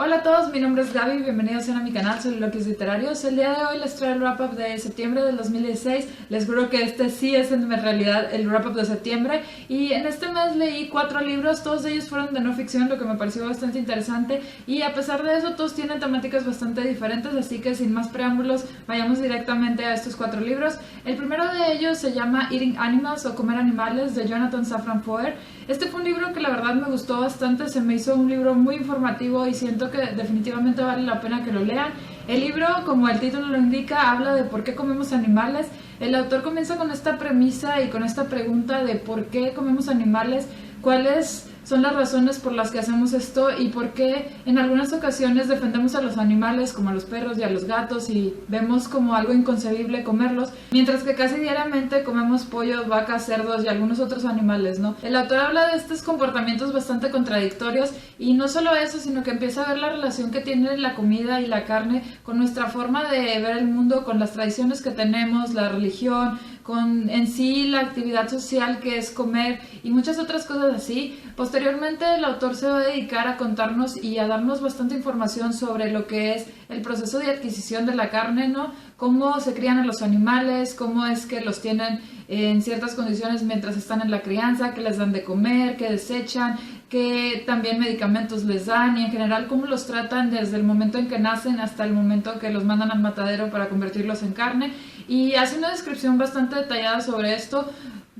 Hola a todos, mi nombre es Gaby, bienvenidos a mi canal Soliloquios Literarios. El día de hoy les traigo el wrap-up de septiembre del 2016. Les juro que este sí es en realidad el wrap-up de septiembre. Y en este mes leí 4 libros, todos ellos fueron de no ficción, lo que me pareció bastante interesante. Y a pesar de eso, todos tienen temáticas bastante diferentes, así que sin más preámbulos, vayamos directamente a estos 4 libros. El primero de ellos se llama Eating Animals o Comer Animales, de Jonathan Safran Foer. Este fue un libro que la verdad me gustó bastante, se me hizo un libro muy informativo y siento que definitivamente vale la pena que lo lean. El libro, como el título lo indica, habla de por qué comemos animales. El autor comienza con esta premisa y con esta pregunta de por qué comemos animales, cuáles son las razones por las que hacemos esto y por qué en algunas ocasiones defendemos a los animales como a los perros y a los gatos y vemos como algo inconcebible comerlos, mientras que casi diariamente comemos pollos, vacas, cerdos y algunos otros animales, ¿no? El autor habla de estos comportamientos bastante contradictorios y no solo eso, sino que empieza a ver la relación que tiene la comida y la carne con nuestra forma de ver el mundo, con las tradiciones que tenemos, la religión, con en sí la actividad social que es comer y muchas otras cosas así. Posteriormente el autor se va a dedicar a contarnos y a darnos bastante información sobre lo que es el proceso de adquisición de la carne, ¿no? Cómo se crían a los animales, cómo es que los tienen en ciertas condiciones mientras están en la crianza, qué les dan de comer, qué desechan, qué también medicamentos les dan y en general cómo los tratan desde el momento en que nacen hasta el momento que los mandan al matadero para convertirlos en carne. Y hace una descripción bastante detallada sobre esto.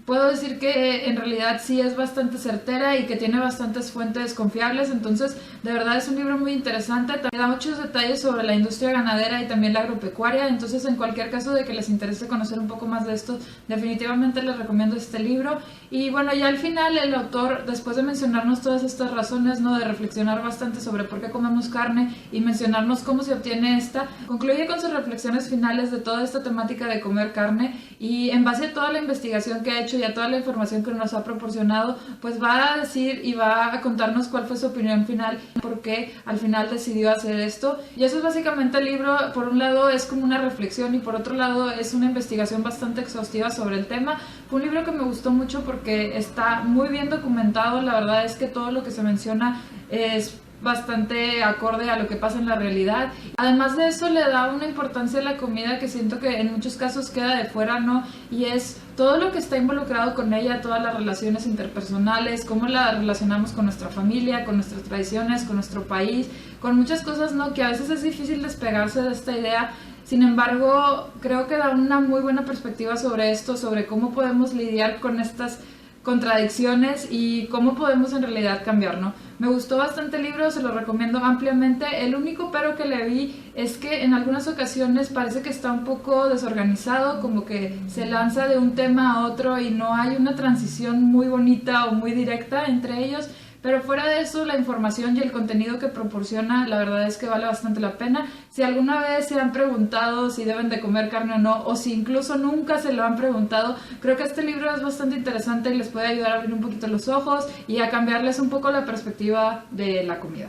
Puedo decir que en realidad sí es bastante certera y que tiene bastantes fuentes confiables, entonces de verdad es un libro muy interesante. También da muchos detalles sobre la industria ganadera y también la agropecuaria, entonces en cualquier caso de que les interese conocer un poco más de esto, definitivamente les recomiendo este libro. Y bueno, ya al final el autor, después de mencionarnos todas estas razones, ¿no?, de reflexionar bastante sobre por qué comemos carne y mencionarnos cómo se obtiene esta, concluye con sus reflexiones finales de toda esta temática de comer carne y en base a toda la investigación que ha hecho y a toda la información que nos ha proporcionado, pues va a decir y va a contarnos cuál fue su opinión final, por qué al final decidió hacer esto. Y eso es básicamente el libro. Por un lado es como una reflexión y por otro lado es una investigación bastante exhaustiva sobre el tema. Fue un libro que me gustó mucho porque está muy bien documentado. La verdad es que todo lo que se menciona es bastante acorde a lo que pasa en la realidad. Además de eso le da una importancia a la comida que siento que en muchos casos queda de fuera, ¿no? Y es todo lo que está involucrado con ella, todas las relaciones interpersonales, cómo la relacionamos con nuestra familia, con nuestras tradiciones, con nuestro país, con muchas cosas, ¿no?, que a veces es difícil despegarse de esta idea. Sin embargo, creo que da una muy buena perspectiva sobre esto, sobre cómo podemos lidiar con estas contradicciones y cómo podemos en realidad cambiar, ¿no? Me gustó bastante el libro, se lo recomiendo ampliamente. El único pero que le vi es que en algunas ocasiones parece que está un poco desorganizado, como que se lanza de un tema a otro y no hay una transición muy bonita o muy directa entre ellos. Pero fuera de eso, la información y el contenido que proporciona, la verdad es que vale bastante la pena. Si alguna vez se han preguntado si deben de comer carne o no, o si incluso nunca se lo han preguntado, creo que este libro es bastante interesante y les puede ayudar a abrir un poquito los ojos y a cambiarles un poco la perspectiva de la comida.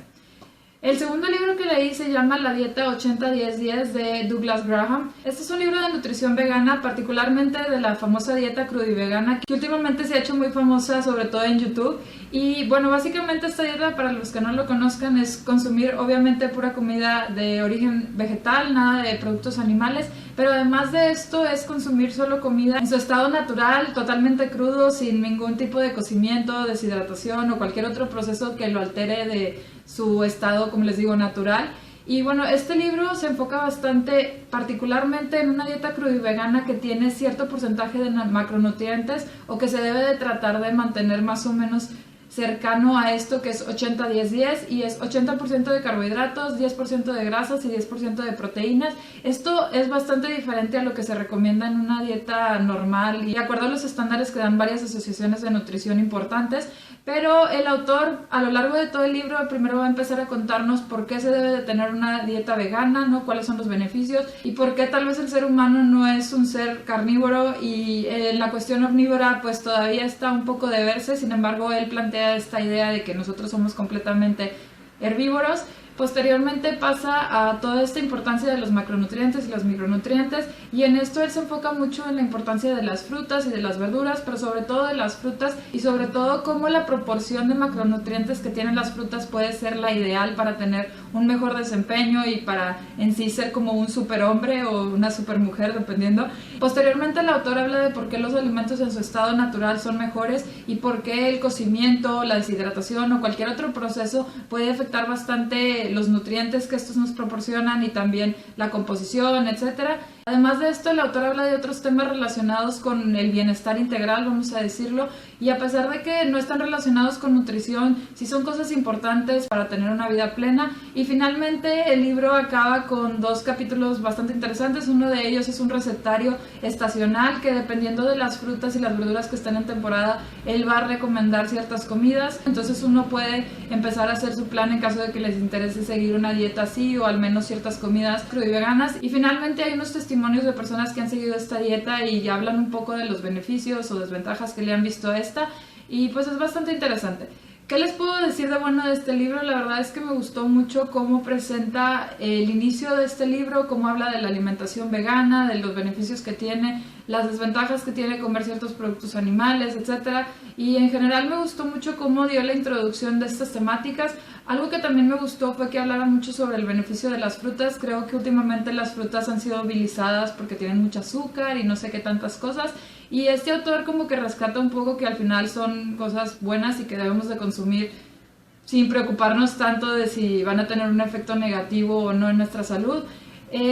El segundo libro que leí se llama La Dieta 80-10-10 de Douglas Graham. Este es un libro de nutrición vegana, particularmente de la famosa dieta crudivegana, que últimamente se ha hecho muy famosa, sobre todo en YouTube. Y bueno, básicamente esta dieta, para los que no lo conozcan, es consumir obviamente pura comida de origen vegetal, nada de productos animales, pero además de esto es consumir solo comida en su estado natural, totalmente crudo, sin ningún tipo de cocimiento, deshidratación o cualquier otro proceso que lo altere de su estado, como les digo, natural. Y bueno, este libro se enfoca bastante particularmente en una dieta crudivegana que tiene cierto porcentaje de macronutrientes o que se debe de tratar de mantener más o menos cercano a esto, que es 80-10-10, y es 80% de carbohidratos, 10% de grasas y 10% de proteínas. Esto es bastante diferente a lo que se recomienda en una dieta normal y de acuerdo a los estándares que dan varias asociaciones de nutrición importantes. Pero el autor, a lo largo de todo el libro, primero va a empezar a contarnos por qué se debe de tener una dieta vegana, ¿no?, cuáles son los beneficios y por qué tal vez el ser humano no es un ser carnívoro y la cuestión omnívora pues todavía está un poco de verse. Sin embargo, él plantea esta idea de que nosotros somos completamente herbívoros. Posteriormente pasa a toda esta importancia de los macronutrientes y los micronutrientes, y en esto él se enfoca mucho en la importancia de las frutas y de las verduras, pero sobre todo de las frutas y sobre todo cómo la proporción de macronutrientes que tienen las frutas puede ser la ideal para tener un mejor desempeño y para en sí ser como un superhombre o una supermujer, dependiendo. Posteriormente el autor habla de por qué los alimentos en su estado natural son mejores y por qué el cocimiento, la deshidratación o cualquier otro proceso puede afectar bastante los nutrientes que estos nos proporcionan y también la composición, etcétera. Además de esto, el autor habla de otros temas relacionados con el bienestar integral, vamos a decirlo, y a pesar de que no están relacionados con nutrición, sí son cosas importantes para tener una vida plena. Y finalmente el libro acaba con 2 capítulos bastante interesantes. Uno de ellos es un recetario estacional que, dependiendo de las frutas y las verduras que estén en temporada, él va a recomendar ciertas comidas. Entonces uno puede empezar a hacer su plan en caso de que les interese seguir una dieta así, o al menos ciertas comidas crudiveganas. Y finalmente hay unos testimonios de personas que han seguido esta dieta y hablan un poco de los beneficios o desventajas que le han visto a esta, y pues es bastante interesante. ¿Qué les puedo decir de bueno de este libro? La verdad es que me gustó mucho cómo presenta el inicio de este libro, cómo habla de la alimentación vegana, de los beneficios que tiene, las desventajas que tiene comer ciertos productos animales, etc. Y en general me gustó mucho cómo dio la introducción de estas temáticas. Algo que también me gustó fue que hablara mucho sobre el beneficio de las frutas. Creo que últimamente las frutas han sido vilizadas porque tienen mucho azúcar y no sé qué tantas cosas. Y este autor como que rescata un poco que al final son cosas buenas y que debemos de consumir sin preocuparnos tanto de si van a tener un efecto negativo o no en nuestra salud.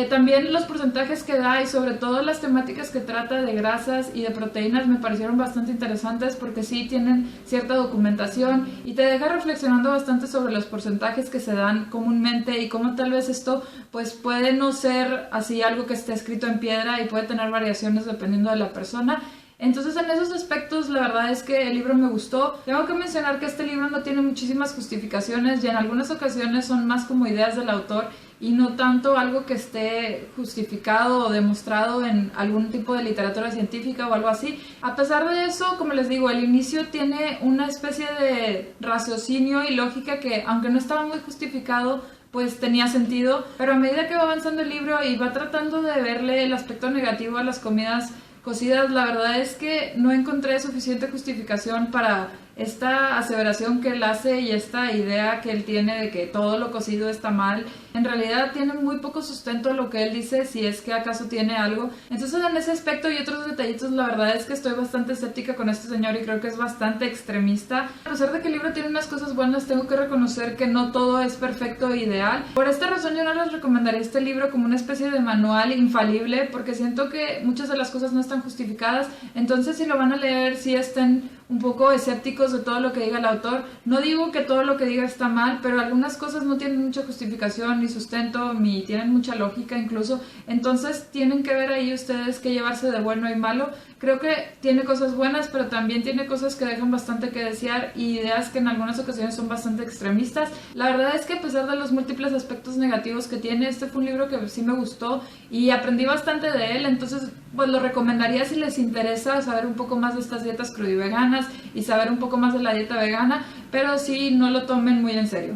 También los porcentajes que da y sobre todo las temáticas que trata de grasas y de proteínas me parecieron bastante interesantes porque sí tienen cierta documentación y te deja reflexionando bastante sobre los porcentajes que se dan comúnmente y cómo tal vez esto pues puede no ser así algo que esté escrito en piedra y puede tener variaciones dependiendo de la persona. Entonces en esos aspectos la verdad es que el libro me gustó. Tengo que mencionar que este libro no tiene muchísimas justificaciones y en algunas ocasiones son más como ideas del autor y no tanto algo que esté justificado o demostrado en algún tipo de literatura científica o algo así. A pesar de eso, como les digo, el inicio tiene una especie de raciocinio y lógica que, aunque no estaba muy justificado, pues tenía sentido, pero a medida que va avanzando el libro y va tratando de verle el aspecto negativo a las comidas cocidas, la verdad es que no encontré suficiente justificación para esta aseveración que él hace y esta idea que él tiene de que todo lo cocido está mal. En realidad tiene muy poco sustento lo que él dice, si es que acaso tiene algo. Entonces en ese aspecto y otros detallitos la verdad es que estoy bastante escéptica con este señor y creo que es bastante extremista. A pesar de que el libro tiene unas cosas buenas, tengo que reconocer que no todo es perfecto e ideal. Por esta razón yo no les recomendaría este libro como una especie de manual infalible porque siento que muchas de las cosas no están justificadas. Entonces si lo van a leer, sí estén un poco escépticos de todo lo que diga el autor. No digo que todo lo que diga está mal, pero algunas cosas no tienen mucha justificación ni sustento, ni tienen mucha lógica incluso. Entonces tienen que ver ahí ustedes qué llevarse de bueno y malo. Creo que tiene cosas buenas, pero también tiene cosas que dejan bastante que desear y ideas que en algunas ocasiones son bastante extremistas. La verdad es que a pesar de los múltiples aspectos negativos que tiene, este fue un libro que sí me gustó y aprendí bastante de él. Entonces pues lo recomendaría si les interesa saber un poco más de estas dietas crudiveganas y saber un poco más de la dieta vegana, pero sí no lo tomen muy en serio.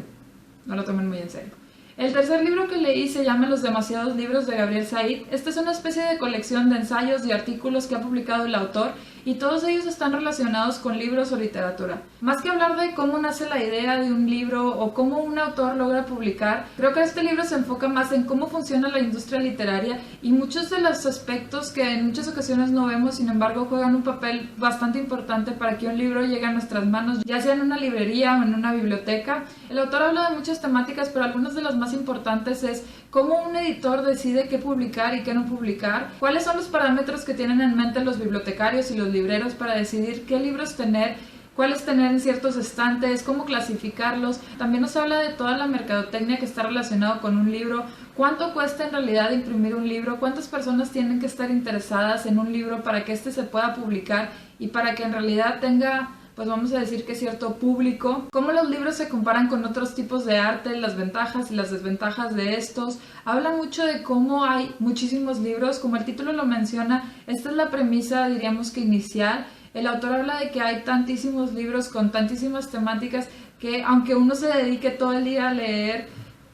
No lo tomen muy en serio. El tercer libro que leí se llama Los demasiados libros de Gabriel Said. Esta es una especie de colección de ensayos y artículos que ha publicado el autor y todos ellos están relacionados con libros o literatura. Más que hablar de cómo nace la idea de un libro o cómo un autor logra publicar, creo que este libro se enfoca más en cómo funciona la industria literaria y muchos de los aspectos que en muchas ocasiones no vemos, sin embargo juegan un papel bastante importante para que un libro llegue a nuestras manos, ya sea en una librería o en una biblioteca. El autor habla de muchas temáticas, pero algunas de las más importantes es cómo un editor decide qué publicar y qué no publicar, cuáles son los parámetros que tienen en mente los bibliotecarios y los libreros para decidir qué libros tener, cuáles tener en ciertos estantes, cómo clasificarlos. También nos habla de toda la mercadotecnia que está relacionada con un libro, cuánto cuesta en realidad imprimir un libro, cuántas personas tienen que estar interesadas en un libro para que éste se pueda publicar y para que en realidad tenga, pues vamos a decir que cierto público, cómo los libros se comparan con otros tipos de arte, las ventajas y las desventajas de estos. Habla mucho de cómo hay muchísimos libros, como el título lo menciona, esta es la premisa, diríamos que inicial. El autor habla de que hay tantísimos libros con tantísimas temáticas que aunque uno se dedique todo el día a leer,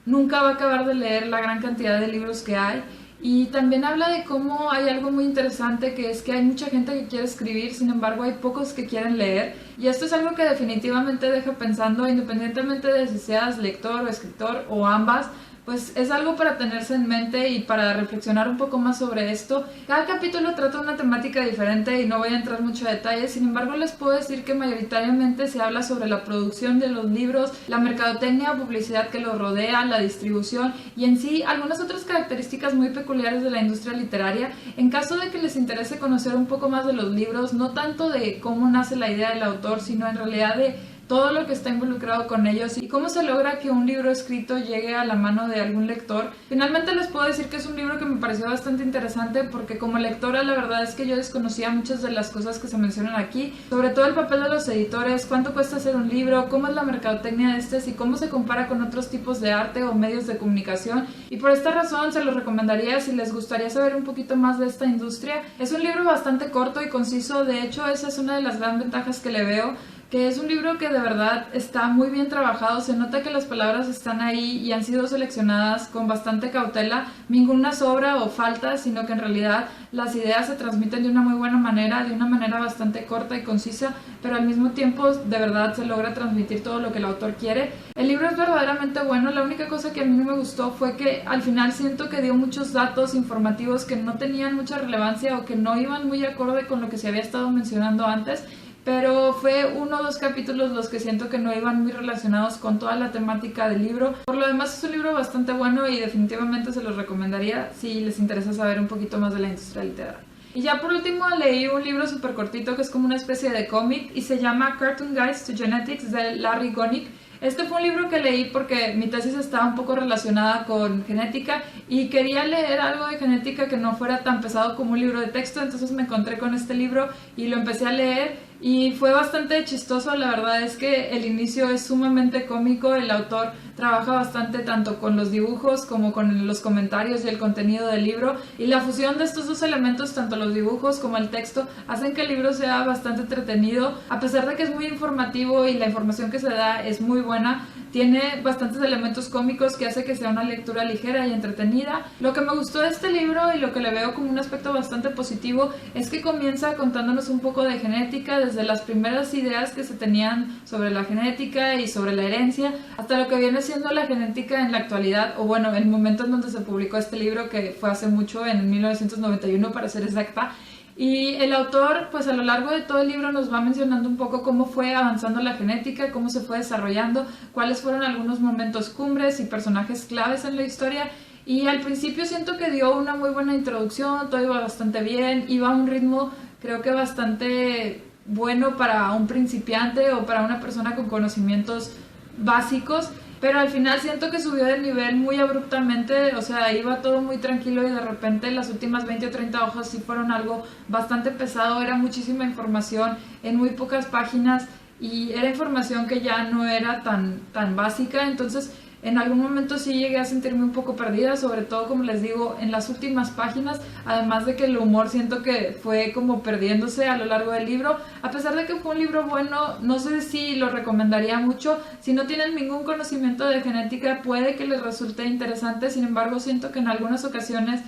nunca va a acabar de leer la gran cantidad de libros que hay. Y también habla de cómo hay algo muy interesante, que es que hay mucha gente que quiere escribir, sin embargo hay pocos que quieren leer. Y esto es algo que definitivamente deja pensando, independientemente de si seas lector o escritor o ambas, pues es algo para tenerse en mente y para reflexionar un poco más sobre esto. Cada capítulo trata una temática diferente y no voy a entrar mucho a detalles, sin embargo les puedo decir que mayoritariamente se habla sobre la producción de los libros, la mercadotecnia o publicidad que los rodea, la distribución y en sí algunas otras características muy peculiares de la industria literaria. En caso de que les interese conocer un poco más de los libros, no tanto de cómo nace la idea del autor, sino en realidad de todo lo que está involucrado con ellos y cómo se logra que un libro escrito llegue a la mano de algún lector. Finalmente les puedo decir que es un libro que me pareció bastante interesante porque como lectora la verdad es que yo desconocía muchas de las cosas que se mencionan aquí, sobre todo el papel de los editores, cuánto cuesta hacer un libro, cómo es la mercadotecnia de estos y cómo se compara con otros tipos de arte o medios de comunicación, y por esta razón se los recomendaría si les gustaría saber un poquito más de esta industria. Es un libro bastante corto y conciso, de hecho esa es una de las grandes ventajas que le veo, que es un libro que de verdad está muy bien trabajado, se nota que las palabras están ahí y han sido seleccionadas con bastante cautela, ninguna sobra o falta, sino que en realidad las ideas se transmiten de una muy buena manera, de una manera bastante corta y concisa, pero al mismo tiempo de verdad se logra transmitir todo lo que el autor quiere. El libro es verdaderamente bueno, la única cosa que a mí no me gustó fue que al final siento que dio muchos datos informativos que no tenían mucha relevancia o que no iban muy acorde con lo que se había estado mencionando antes, pero fue uno o dos capítulos los que siento que no iban muy relacionados con toda la temática del libro. Por lo demás es un libro bastante bueno y definitivamente se los recomendaría si les interesa saber un poquito más de la industria literaria. Y ya por último leí un libro súper cortito que es como una especie de cómic y se llama Cartoon Guides to Genetics de Larry Gonick. Este fue un libro que leí porque mi tesis estaba un poco relacionada con genética y quería leer algo de genética que no fuera tan pesado como un libro de texto, entonces me encontré con este libro y lo empecé a leer y fue bastante chistoso. La verdad es que el inicio es sumamente cómico, el autor trabaja bastante tanto con los dibujos como con los comentarios y el contenido del libro, y la fusión de estos dos elementos, tanto los dibujos como el texto, hacen que el libro sea bastante entretenido. A pesar de que es muy informativo y la información que se da es muy buena, tiene bastantes elementos cómicos que hace que sea una lectura ligera y entretenida. Lo que me gustó de este libro y lo que le veo como un aspecto bastante positivo es que comienza contándonos un poco de genética, desde las primeras ideas que se tenían sobre la genética y sobre la herencia, hasta lo que viene siendo la genética en la actualidad, o bueno, el momento en donde se publicó este libro, que fue hace mucho, en 1991 para ser exacta. Y el autor, pues a lo largo de todo el libro nos va mencionando un poco cómo fue avanzando la genética, cómo se fue desarrollando, cuáles fueron algunos momentos cumbres y personajes claves en la historia. Y al principio siento que dio una muy buena introducción, todo iba bastante bien, iba a un ritmo creo que bastante bueno para un principiante o para una persona con conocimientos básicos, pero al final siento que subió de nivel muy abruptamente, o sea, iba todo muy tranquilo y de repente las últimas 20 o 30 hojas sí fueron algo bastante pesado, era muchísima información en muy pocas páginas y era información que ya no era tan básica, entonces en algún momento sí llegué a sentirme un poco perdida, sobre todo como les digo en las últimas páginas, además de que el humor siento que fue como perdiéndose a lo largo del libro. A pesar de que fue un libro bueno, no sé si lo recomendaría mucho. Si no tienen ningún conocimiento de genética puede que les resulte interesante, sin embargo siento que en algunas ocasiones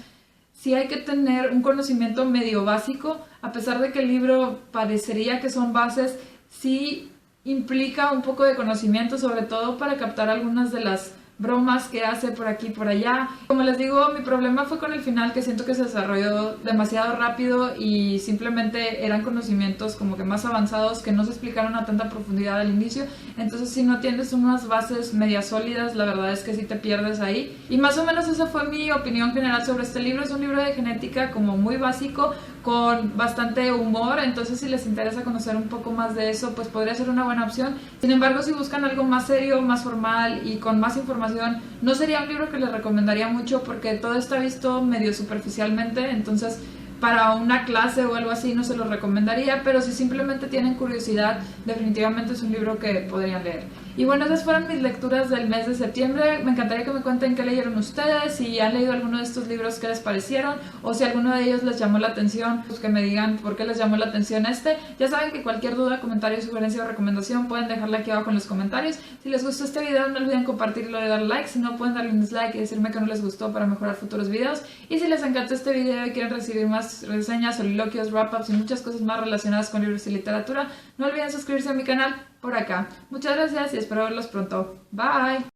sí hay que tener un conocimiento medio básico, a pesar de que el libro parecería que son bases, sí implica un poco de conocimiento, sobre todo para captar algunas de las bromas que hace por aquí y por allá. Como les digo, mi problema fue con el final, que siento que se desarrolló demasiado rápido y simplemente eran conocimientos como que más avanzados que no se explicaron a tanta profundidad al inicio. Entonces si no tienes unas bases medias sólidas, la verdad es que sí te pierdes ahí. Y más o menos esa fue mi opinión general sobre este libro. Es un libro de genética como muy básico, con bastante humor, entonces si les interesa conocer un poco más de eso, pues podría ser una buena opción. Sin embargo, si buscan algo más serio, más formal y con más información, no sería un libro que les recomendaría mucho porque todo está visto medio superficialmente, entonces para una clase o algo así no se lo recomendaría, pero si simplemente tienen curiosidad, definitivamente es un libro que podrían leer. Y bueno, esas fueron mis lecturas del mes de septiembre. Me encantaría que me cuenten qué leyeron ustedes, si han leído alguno de estos libros, qué les parecieron, o si alguno de ellos les llamó la atención, pues que me digan por qué les llamó la atención este. Ya saben que cualquier duda, comentario, sugerencia o recomendación pueden dejarla aquí abajo en los comentarios. Si les gustó este video, no olviden compartirlo y darle like. Si no, pueden darle un dislike y decirme que no les gustó para mejorar futuros videos. Y si les encantó este video y quieren recibir más reseñas, soliloquios, wrap-ups y muchas cosas más relacionadas con libros y literatura, no olviden suscribirse a mi canal por acá. Muchas gracias y espero verlos pronto. Bye.